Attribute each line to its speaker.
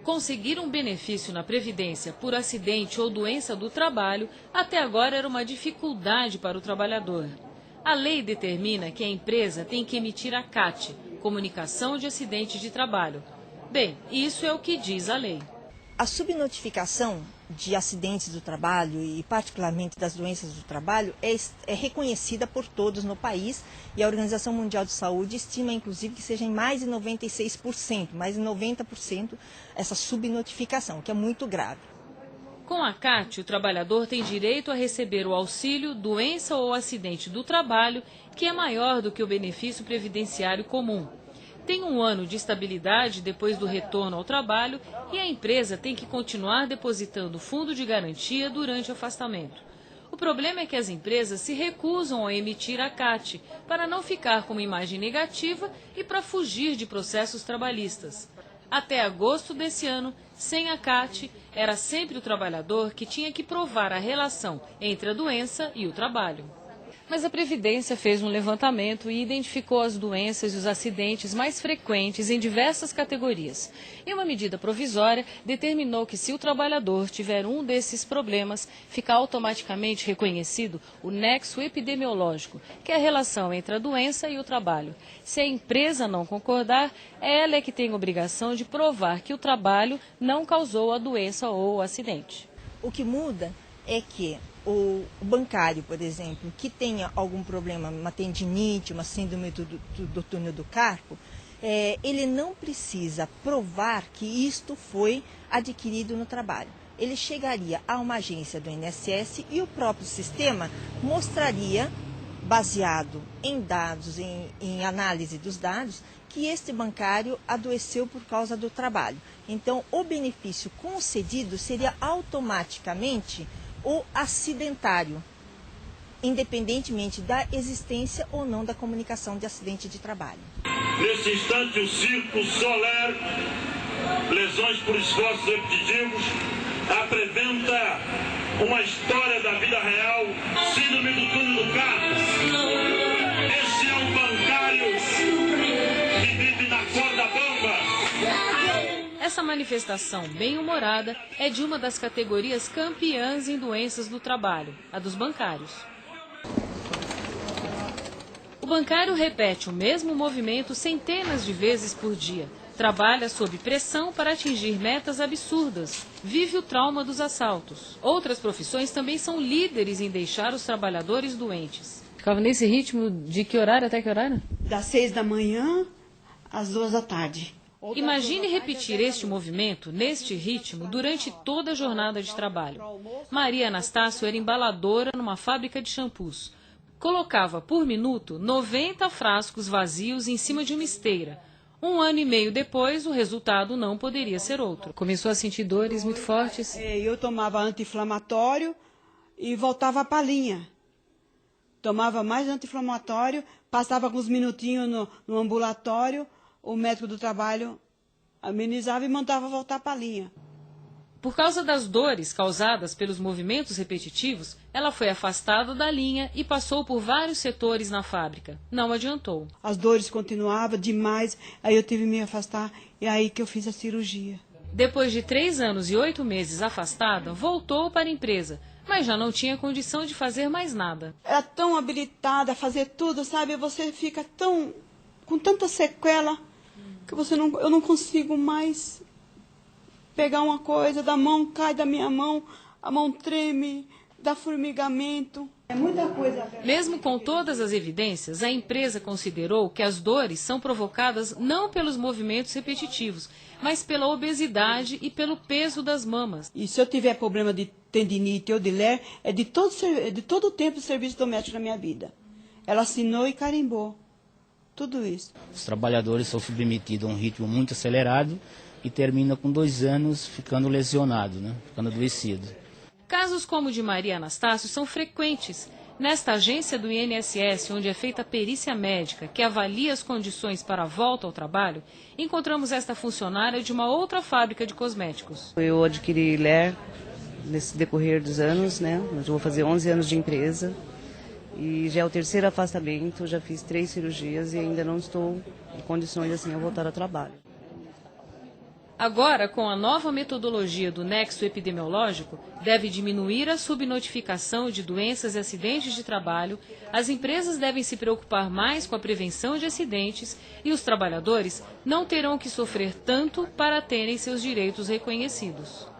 Speaker 1: Conseguir um benefício na Previdência por acidente ou doença do trabalho até agora era uma dificuldade para o trabalhador. A lei determina que a empresa tem que emitir a CAT, Comunicação de Acidente de Trabalho. Bem, isso é o que diz a lei.
Speaker 2: A subnotificação de acidentes do trabalho e particularmente das doenças do trabalho é reconhecida por todos no país e a Organização Mundial de Saúde estima inclusive que seja em mais de 96%, mais de 90% essa subnotificação, que é muito grave.
Speaker 1: Com a CAT, o trabalhador tem direito a receber o auxílio doença ou acidente do trabalho, que é maior do que o benefício previdenciário comum. Tem um ano de estabilidade depois do retorno ao trabalho e a empresa tem que continuar depositando fundo de garantia durante o afastamento. O problema é que as empresas se recusam a emitir a CAT para não ficar com uma imagem negativa e para fugir de processos trabalhistas. Até agosto desse ano, sem a CAT, era sempre o trabalhador que tinha que provar a relação entre a doença e o trabalho. Mas a Previdência fez um levantamento e identificou as doenças e os acidentes mais frequentes em diversas categorias. E uma medida provisória determinou que se o trabalhador tiver um desses problemas, fica automaticamente reconhecido o nexo epidemiológico, que é a relação entre a doença e o trabalho. Se a empresa não concordar, ela é que tem a obrigação de provar que o trabalho não causou a doença ou o acidente.
Speaker 2: O que muda é que o bancário, por exemplo, que tenha algum problema, uma tendinite, uma síndrome do túnel do carpo, ele não precisa provar que isto foi adquirido no trabalho. Ele chegaria a uma agência do INSS e o próprio sistema mostraria, baseado em dados, em análise dos dados, que este bancário adoeceu por causa do trabalho. Então, o benefício concedido seria automaticamente o acidentário, independentemente da existência ou não da comunicação de acidente de trabalho.
Speaker 3: Nesse instante, o Circo Soler, lesões por esforços repetitivos, apresenta uma história da vida real, síndrome do túnel do carpo. Esse é um bancário que vive na corda bamba.
Speaker 1: Essa manifestação bem-humorada é de uma das categorias campeãs em doenças do trabalho, a dos bancários. O bancário repete o mesmo movimento centenas de vezes por dia. Trabalha sob pressão para atingir metas absurdas. Vive o trauma dos assaltos. Outras profissões também são líderes em deixar os trabalhadores doentes. Ficava nesse ritmo de que horário até que horário?
Speaker 4: Das 6 da manhã às 2 da tarde.
Speaker 1: Imagine repetir este movimento, neste ritmo, durante toda a jornada de trabalho. Maria Anastácio era embaladora numa fábrica de shampoos. Colocava por minuto 90 frascos vazios em cima de uma esteira. 1 ano e meio depois, o resultado não poderia ser outro. Começou a sentir dores muito fortes?
Speaker 4: Eu tomava anti-inflamatório e voltava a palinha. Tomava mais anti-inflamatório, passava alguns minutinhos no ambulatório, o médico do trabalho amenizava e mandava voltar para a linha.
Speaker 1: Por causa das dores causadas pelos movimentos repetitivos, ela foi afastada da linha e passou por vários setores na fábrica. Não adiantou.
Speaker 4: As dores continuavam demais, aí eu tive que me afastar e aí que eu fiz a cirurgia.
Speaker 1: Depois de 3 anos e 8 meses afastada, voltou para a empresa, mas já não tinha condição de fazer mais nada.
Speaker 4: Era tão habilitada a fazer tudo, sabe? Você fica com tanta sequela que eu não consigo mais pegar uma coisa, da mão cai da minha mão, a mão treme, dá formigamento. É muita coisa.
Speaker 1: Mesmo com todas as evidências, a empresa considerou que as dores são provocadas não pelos movimentos repetitivos, mas pela obesidade e pelo peso das mamas.
Speaker 4: E se eu tiver problema de tendinite ou de ler, é de todo o tempo de serviço doméstico na minha vida. Ela assinou e carimbou. Tudo isso.
Speaker 5: Os trabalhadores são submetidos a um ritmo muito acelerado e terminam com 2 anos ficando lesionados, ficando adoecidos.
Speaker 1: Casos como o de Maria Anastácio são frequentes. Nesta agência do INSS, onde é feita a perícia médica, que avalia as condições para a volta ao trabalho, encontramos esta funcionária de uma outra fábrica de cosméticos.
Speaker 6: Eu adquiri LER nesse decorrer dos anos, eu vou fazer 11 anos de empresa. E já é o 3º afastamento, já fiz 3 cirurgias e ainda não estou em condições assim a voltar ao trabalho.
Speaker 1: Agora, com a nova metodologia do nexo epidemiológico, deve diminuir a subnotificação de doenças e acidentes de trabalho, as empresas devem se preocupar mais com a prevenção de acidentes e os trabalhadores não terão que sofrer tanto para terem seus direitos reconhecidos.